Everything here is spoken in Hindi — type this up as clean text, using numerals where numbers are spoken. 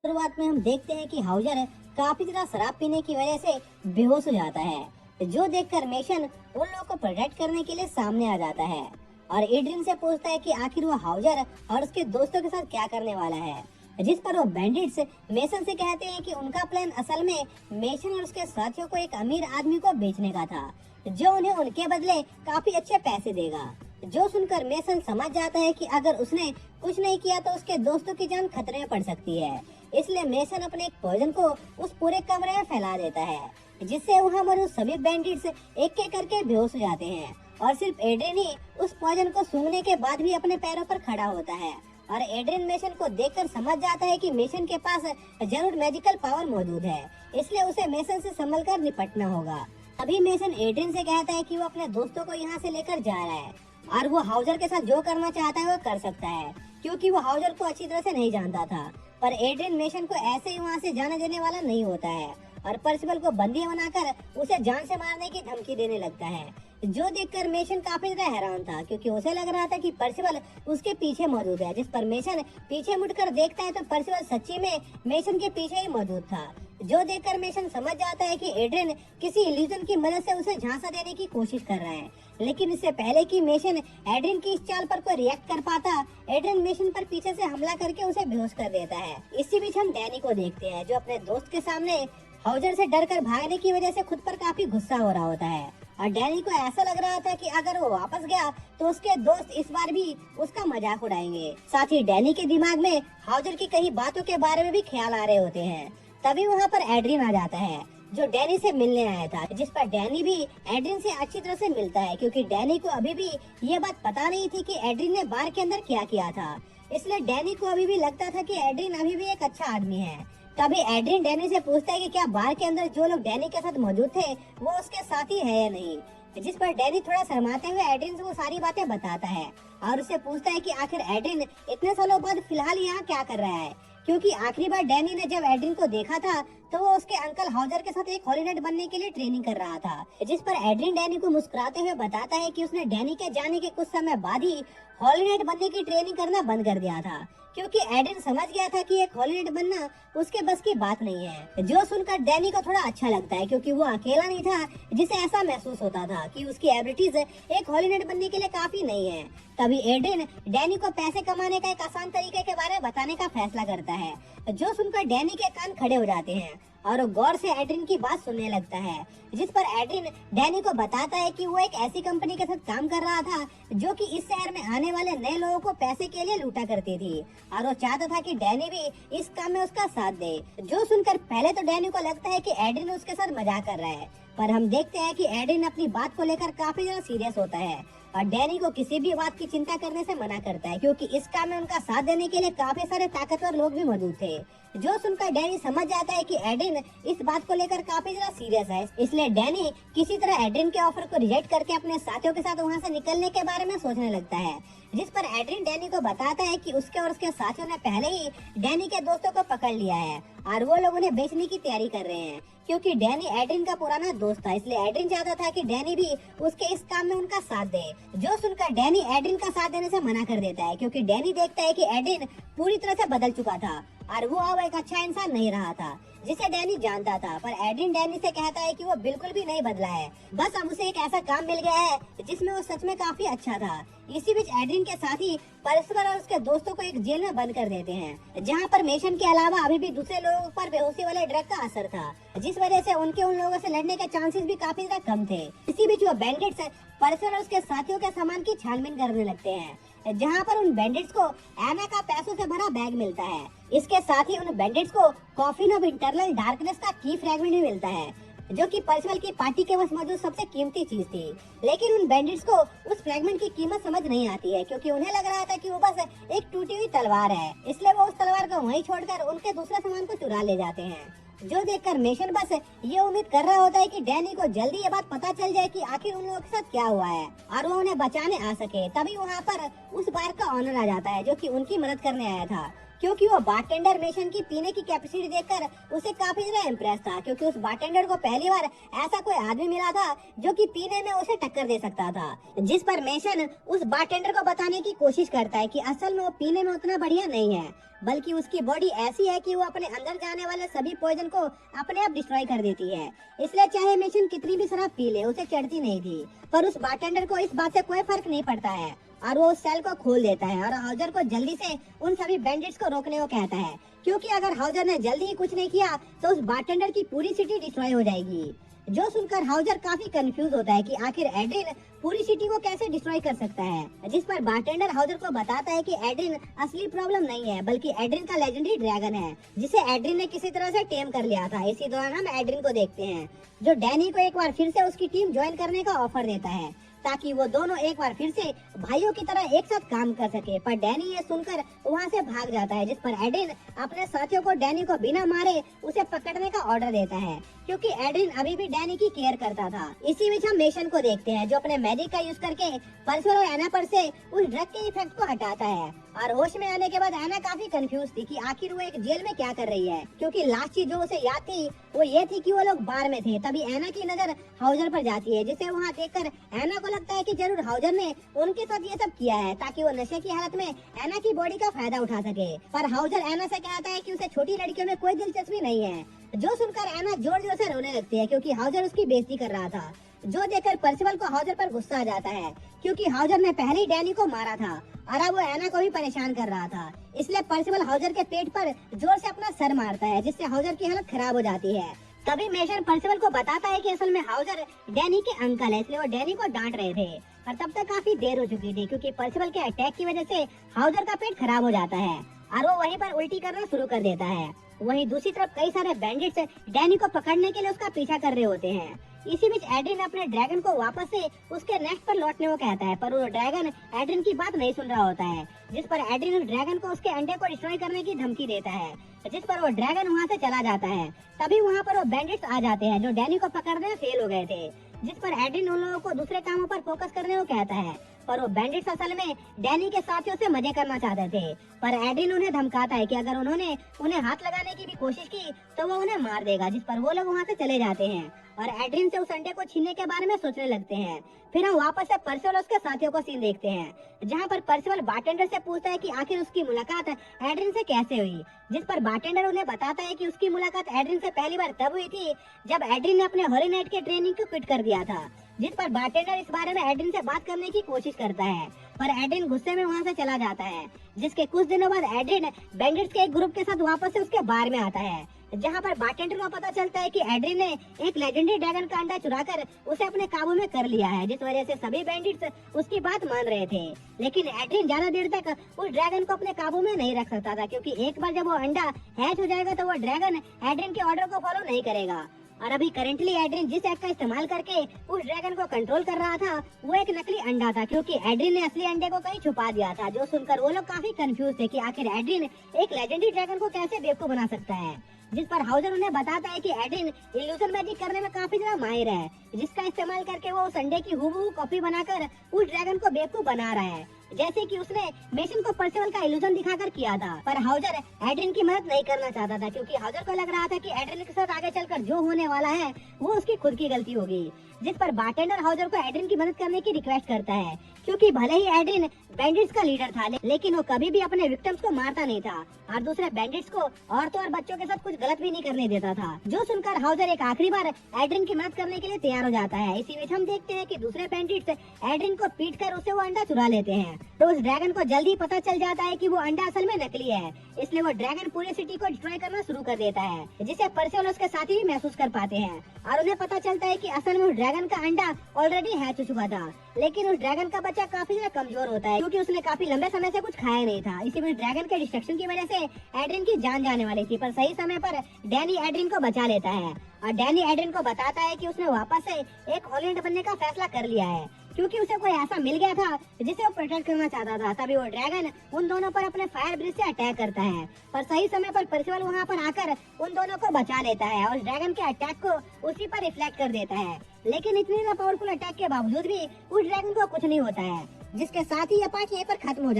शुरुआत में हम देखते हैं कि हाउजर काफी ज्यादा शराब पीने की वजह से बेहोश हो जाता है, जो देखकर मेशन उन लोगों को प्रोटेक्ट करने के लिए सामने आ जाता है और एड्रिन से पूछता है कि आखिर वो हाउजर और उसके दोस्तों के साथ क्या करने वाला है। जिस पर वो बैंडिट्स मेसन से कहते हैं कि उनका प्लान असल में मेशन और उसके साथियों को एक अमीर आदमी को बेचने का था, जो उन्हें उनके बदले काफी अच्छे पैसे देगा। जो सुनकर मेसन समझ जाता है कि अगर उसने कुछ नहीं किया तो उसके दोस्तों की जान खतरे में पड़ सकती है। इसलिए मेसन अपने एक पॉइजन को उस पूरे कमरे में फैला देता है, जिससे वहाँ मौजूद सभी बैंडिट्स एक एक करके बेहोश हो जाते हैं और सिर्फ एड्रिन ही उस पॉइजन को सूंघने के बाद भी अपने पैरों पर खड़ा होता है। और एड्रिन मेशन को देखकर समझ जाता है कि मेशन के पास जरूर मैजिकल पावर मौजूद है, इसलिए उसे मेसन से संभल कर निपटना होगा। अभी मेसन एड्रिन से कहता है कि वो अपने दोस्तों को यहाँ से लेकर जा रहा है और वो हाउजर के साथ जो करना चाहता है वो कर सकता है, क्योंकि वो हाउजर को अच्छी तरह से नहीं जानता था। पर एड्रिन मेशन को ऐसे ही वहाँ से जाने देने वाला नहीं होता है और पर्सिबल को बंदी बनाकर उसे जान से मारने की धमकी देने लगता है, जो देखकर मेशन काफी ज्यादा हैरान था, क्योंकि उसे लग रहा था कि पर्सिबल उसके पीछे मौजूद है। जिस पर मेशन पीछे मुड़कर देखता है तो पर्सिबल सच्ची में मेशन के पीछे ही मौजूद था, जो देखकर मेशन समझ जाता है कि एड्रिन किसी इल्यूजन की मदद से उसे झांसा देने की कोशिश कर रहा है। लेकिन इससे पहले कि मेशन एड्रिन की इस चाल पर कोई रिएक्ट कर पाता, एड्रिन मेशन पर पीछे से हमला करके उसे बेहोश कर देता है। इसी बीच हम डैनी को देखते हैं, जो अपने दोस्त के सामने हाउजर से डरकर भागने की वजह से खुद पर काफी गुस्सा हो रहा होता है और डैनी को ऐसा लग रहा था कि अगर वो वापस गया तो उसके दोस्त इस बार भी उसका मजाक उड़ाएंगे। साथ ही डैनी के दिमाग में हाउजर की कई बातों के बारे में भी ख्याल आ रहे होते हैं। तभी वहाँ पर एड्रिन आ जाता है, जो डैनी से मिलने आया था, जिस पर डैनी भी एड्रिन से अच्छी तरह से मिलता है, क्योंकि डैनी को अभी भी ये बात पता नहीं थी कि एड्रिन ने बार के अंदर क्या किया था। इसलिए डैनी को अभी भी लगता था कि एड्रिन अभी भी एक अच्छा आदमी है। तभी एड्रिन डैनी से पूछता है कि क्या बार के अंदर जो लोग डैनी के साथ मौजूद थे वो उसके साथी है या नहीं। जिस पर डैनी थोड़ा शर्माते हुए एड्रिन से वो सारी बातें बताता है और उससे पूछता है कि आखिर एड्रिन इतने सालों बाद फिलहाल यहाँ क्या कर रहा है, क्योंकि आखिरी बार डैनी ने जब एड्रिन को देखा था तो वो उसके अंकल हाउजर के साथ एक हॉली नाइट बनने के लिए ट्रेनिंग कर रहा था। जिस पर एड्रिन डैनी को मुस्कुराते हुए बताता है कि उसने डैनी के जाने के कुछ समय बाद ही हॉली नाइट बनने की ट्रेनिंग करना बंद कर दिया था, क्योंकि एड्रिन समझ गया था कि एक हॉली नाइट बनना उसके बस की बात नहीं है। जो सुनकर डैनी को थोड़ा अच्छा लगता है, क्योंकि वो अकेला नहीं था जिसे ऐसा महसूस होता था कि उसकी एबिलिटीज एक हॉली नाइट बनने के लिए काफी नहीं है। तभी एड्रिन डैनी को पैसे कमाने का एक आसान तरीके के बारे में बताने का फैसला करता है, जो सुनकर डैनी के कान खड़े हो जाते हैं और वो गौर से एड्रिन की बात सुनने लगता है। जिस पर एड्रिन डैनी को बताता है कि वो एक ऐसी कंपनी के साथ काम कर रहा था जो कि इस शहर में आने वाले नए लोगों को पैसे के लिए लूटा करती थी और वो चाहता था कि डैनी भी इस काम में उसका साथ दे। जो सुनकर पहले तो डैनी को लगता है कि एड्रिन उसके साथ मजाक कर रहा है, पर हम देखते हैं कि एड्रिन अपनी बात को लेकर काफी ज्यादा सीरियस होता है और डैनी को किसी भी बात की चिंता करने से मना करता है, क्योंकि इस काम में उनका साथ देने के लिए काफी सारे ताकतवर लोग भी मौजूद थे। जो सुनकर डैनी समझ जाता है कि एड्रिन इस बात को लेकर काफी ज्यादा सीरियस है, इसलिए डैनी किसी तरह एड्रिन के ऑफर को रिजेक्ट करके अपने साथियों के साथ वहाँ से निकलने के बारे में सोचने लगता है। जिस पर एड्रिन डैनी को बताता है कि उसके और उसके साथियों ने पहले ही डैनी के दोस्तों को पकड़ लिया है और वो लोग उन्हें बेचने की तैयारी कर रहे हैं, क्योंकि डैनी एड्रिन का पुराना दोस्त था। इसलिए एड्रिन चाहता था कि डैनी भी उसके इस काम में उनका साथ दे। जो सुनकर डैनी एड्रिन का साथ देने से मना कर देता है, क्योंकि डैनी देखता है कि एड्रिन पूरी तरह से बदल चुका था और वो अब एक अच्छा इंसान नहीं रहा था, जिसे डैनी जानता था। पर एड्रिन डैनी से कहता है कि वो बिल्कुल भी नहीं बदला है, बस अब उसे एक ऐसा काम मिल गया है जिसमें वो सच में काफी अच्छा था। इसी बीच एड्रिन के साथी परस्पर और उसके दोस्तों को एक जेल में बंद कर देते हैं, जहां पर मेशन के अलावा अभी भी दूसरे लोगों पर बेहोशी वाले ड्रग का असर था, जिस वजह से उनके उन लोगों से लड़ने के चांसेस भी काफी ज्यादा कम थे। इसी बीच वो बैंडिट्स परस्पर और उसके साथियों के सामान की छानबीन करने लगते हैं, जहाँ पर उन बैंडिट्स को एना का पैसों से भरा बैग मिलता है। इसके साथ ही उन बैंडिट्स को कॉफिन ऑफ इंटरनल डार्कनेस का की फ्रैगमेंट भी मिलता है, जो कि पर्सिवल की पार्टी के पास मौजूद सबसे कीमती चीज थी। लेकिन उन बैंडिट्स को उस फ्रैगमेंट की कीमत समझ नहीं आती है, क्योंकि उन्हें लग रहा था कि वो बस एक टूटी हुई तलवार है, इसलिए वो उस तलवार को वहीं छोड़कर उनके दूसरे सामान को चुरा ले जाते हैं। जो देखकर मेशन बस ये उम्मीद कर रहा होता है कि डैनी को जल्दी ये बात पता चल जाए कि आखिर उन लोगों के साथ क्या हुआ है और वो उन्हें बचाने आ सके। तभी वहाँ पर उस बार का ऑनर आ जाता है, जो कि उनकी मदद करने आया था क्योंकि वो बारटेंडर मेशन की पीने की कैपेसिटी देखकर उसे काफी ज्यादा इम्प्रेस था, क्योंकि उस बारटेंडर को पहली बार ऐसा कोई आदमी मिला था जो कि पीने में उसे टक्कर दे सकता था। जिस पर मेशन उस बारटेंडर को बताने की कोशिश करता है कि असल में वो पीने में उतना बढ़िया नहीं है, बल्कि उसकी बॉडी ऐसी है कि वो अपने अंदर जाने वाले सभी पॉइजन को अपने आप डिस्ट्रॉय कर देती है। इसलिए चाहे मेशन कितनी भी शराब पी ले उसे चढ़ती नहीं थी। पर उस बारटेंडर को इस बात से कोई फर्क नहीं पड़ता है और वो उस सेल को खोल देता है और हाउजर को जल्दी से उन सभी बैंडिट्स को रोकने को कहता है, क्योंकि अगर हाउजर ने जल्दी ही कुछ नहीं किया तो उस बारटेंडर की पूरी सिटी डिस्ट्रॉय हो जाएगी। जो सुनकर हाउजर काफी कंफ्यूज होता है कि आखिर एड्रिन पूरी सिटी को कैसे डिस्ट्रॉय कर सकता है। जिस पर बारटेंडर हाउजर को बताता है कि एड्रिन असली प्रॉब्लम नहीं है, बल्कि एड्रिन का लेजेंडरी ड्रैगन है जिसे एड्रिन ने किसी तरह से टेम कर लिया था। इसी दौरान हम एड्रिन को देखते हैं जो डैनी को एक बार फिर से उसकी टीम ज्वाइन करने का ऑफर देता है ताकि वो दोनों एक बार फिर से भाइयों की तरह एक साथ काम कर सके। पर डैनी ये सुनकर वहाँ से भाग जाता है, जिस पर एड्रिन अपने साथियों को डैनी को बिना मारे उसे पकड़ने का ऑर्डर देता है, क्योंकि एड्रिन अभी भी डैनी की केयर करता था। इसी बीच हम मेशन को देखते हैं जो अपने मैजिक का यूज करके परसिवल और एना पर से उस ड्रग के इफेक्ट को हटाता है। और होश में आने के बाद एना काफी कंफ्यूज थी कि आखिर वो एक जेल में क्या कर रही है, क्योंकि लास्ट चीज जो उसे याद थी वो ये थी कि वो लोग बार में थे। तभी एना की नजर हाउजर पर जाती है, जिसे वहाँ देखकर एना को लगता है कि जरूर हाउजर ने उनके साथ ये सब किया है ताकि वो नशे की हालत में एना की बॉडी का फायदा उठा सके। पर हाउजर एना से कहता है कि उसे छोटी लड़कियों में कोई दिलचस्पी नहीं है, जो सुनकर एना जोर जोर से रोने लगती है क्योंकि हाउजर उसकी बेइज्जती कर रहा था। जो देखकर परसिवल को हाउजर पर गुस्सा आ जाता है, क्योंकि हाउजर ने पहले ही डैनी को मारा था और अब वो एना को भी परेशान कर रहा था। इसलिए परसिवल हाउजर के पेट पर जोर से अपना सर मारता है, जिससे हाउजर की हालत खराब हो जाती है। तभी मेशन परसिवल को बताता है कि असल में हाउजर डैनी के अंकल है, इसलिए वो डैनी को डांट रहे थे। पर तब तक काफी देर हो चुकी थी, क्योंकि परसिवल के अटैक की वजह से हाउजर का पेट खराब हो जाता है और वो वहीं पर उल्टी करना शुरू कर देता है। वहीं दूसरी तरफ कई सारे बैंडिट्स डैनी को पकड़ने के लिए उसका पीछा कर रहे होते हैं। इसी बीच एड्रिन अपने ड्रैगन को वापस से उसके नेस्ट पर लौटने को कहता है, पर वो ड्रैगन एड्रिन की बात नहीं सुन रहा होता है, जिस पर एड्रिन उस ड्रैगन को उसके अंडे को डिस्ट्रॉय करने की धमकी देता है, जिस पर वो ड्रैगन वहाँ से चला जाता है। तभी वहाँ पर वो बैंडिट्स आ जाते हैं जो डैनी को पकड़ने में फेल हो गए थे, जिस पर एड्रिन उन लोगों को दूसरे कामों पर फोकस करने को कहता है। पर वो बैंडिट्स असल में डैनी के साथियों से मजे करना चाहते थे, पर एड्रिन उन्हें धमकाता है कि अगर उन्होंने उन्हें हाथ लगाने की भी कोशिश की तो वो उन्हें मार देगा, जिस पर वो लोग वहाँ से चले जाते हैं और एड्रिन से उस अंडे को छीनने के बारे में सोचने लगते हैं। फिर हम वापस से परसिवल और उसके साथियों को सीन देखते हैं, जहाँ पर परसिवल बारटेंडर से पूछता है कि आखिर उसकी मुलाकात एड्रिन से कैसे हुई, जिस पर बारटेंडर उन्हें बताता है कि उसकी मुलाकात एड्रिन से पहली बार तब हुई थी जब एड्रिन ने अपने हॉली नाइट के ट्रेनिंग को क्विट कर दिया था। जिस पर बारटेंडर इस बारे में एड्रिन से बात करने की कोशिश करता है, पर एड्रिन गुस्से में वहाँ से चला जाता है। जिसके कुछ दिनों बाद एड्रिन बैंडिट्स के एक ग्रुप के साथ वापस से उसके बार में आता है, जहाँ पर बारटेंडर को पता चलता है कि एड्रिन ने एक लेजेंडरी ड्रैगन का अंडा चुराकर उसे अपने काबू में कर लिया है, जिस वजह से सभी बैंडिट्स उसकी बात मान रहे थे। लेकिन एड्रिन ज्यादा देर तक उस ड्रैगन को अपने काबू में नहीं रख सकता था, क्योंकि एक बार जब वो अंडा हैच हो जाएगा तो वो ड्रैगन एड्रिन के ऑर्डर को फॉलो नहीं करेगा। और अभी करंटली एड्रिन जिस एक्ट का इस्तेमाल करके उस ड्रैगन को कंट्रोल कर रहा था वो एक नकली अंडा था, क्योंकि एड्रिन ने असली अंडे को कहीं छुपा दिया था। जो सुनकर वो लोग काफी कंफ्यूज थे कि आखिर एड्रिन एक लेजेंडरी ड्रैगन को कैसे बेवकूफ बना सकता है। जिस पर हाउजर उन्हें बताता है कि एड्रिन इल्यूजन मैजिक करने में काफी ज्यादा माहिर है, जिसका इस्तेमाल करके वो उस अंडे की हूबहू कॉपी बनाकर उस ड्रैगन को बेवकूफ बना रहा है, जैसे कि उसने मेशन को परसिवल का इल्यूजन दिखाकर किया था। पर हाउजर एड्रिन की मदद नहीं करना चाहता था, क्योंकि हाउजर को लग रहा था कि एड्रिन के साथ आगे चलकर जो होने वाला है वो उसकी खुद की गलती होगी। जिस पर बारटेंडर हाउजर को एड्रिन की मदद करने की रिक्वेस्ट करता है, क्योंकि भले ही एड्रिन बैंडिट्स का लीडर था, लेकिन वो कभी भी अपने विक्टिम्स को मारता नहीं था और दूसरे बैंडिट्स को औरतों और बच्चों के साथ कुछ गलत भी नहीं करने देता था। जो सुनकर हाउजर एक आखिरी बार एड्रिन की मदद करने के लिए तैयार हो जाता है। इसी बीच हम देखते हैं कि दूसरे बैंडिट्स एड्रिन को पीट कर उसे वो अंडा चुरा लेते हैं। तो उस ड्रैगन को जल्दी पता चल जाता है कि वो अंडा असल में नकली है, इसलिए वो ड्रैगन पूरी सिटी को डिस्ट्रॉय करना शुरू कर देता है, जिसे परसिवल और उसके साथी भी महसूस कर पाते हैं और उन्हें पता चलता है कि असल में उस ड्रैगन का अंडा ऑलरेडी हैच हो चुका था। लेकिन उस ड्रैगन का बच्चा काफी ज्यादा कमजोर होता है, क्योंकि उसने काफी लंबे समय से कुछ खाया नहीं था। इसी में ड्रैगन के डिस्ट्रक्शन की वजह से एड्रिन की जान जाने वाली थी, पर सही समय पर डैनी एड्रिन को बचा लेता है और डैनी एड्रिन को बताता है कि उसने वापस से एक हॉलैंड बनने का फैसला कर लिया है, क्योंकि उसे कोई ऐसा मिल गया था जिसे वो प्रोटेक्ट करना चाहता था। तभी वो ड्रैगन उन दोनों पर अपने फायर ब्रिज से अटैक करता है, पर सही समय पर परसिवल वहाँ पर आकर उन दोनों को बचा लेता है और उस ड्रैगन के अटैक को उसी पर रिफ्लेक्ट कर देता है। लेकिन इतनी पावरफुल अटैक के बावजूद भी उस ड्रैगन को कुछ नहीं होता है, जिसके साथ ही ये पार्ट यहीं पर खत्म हो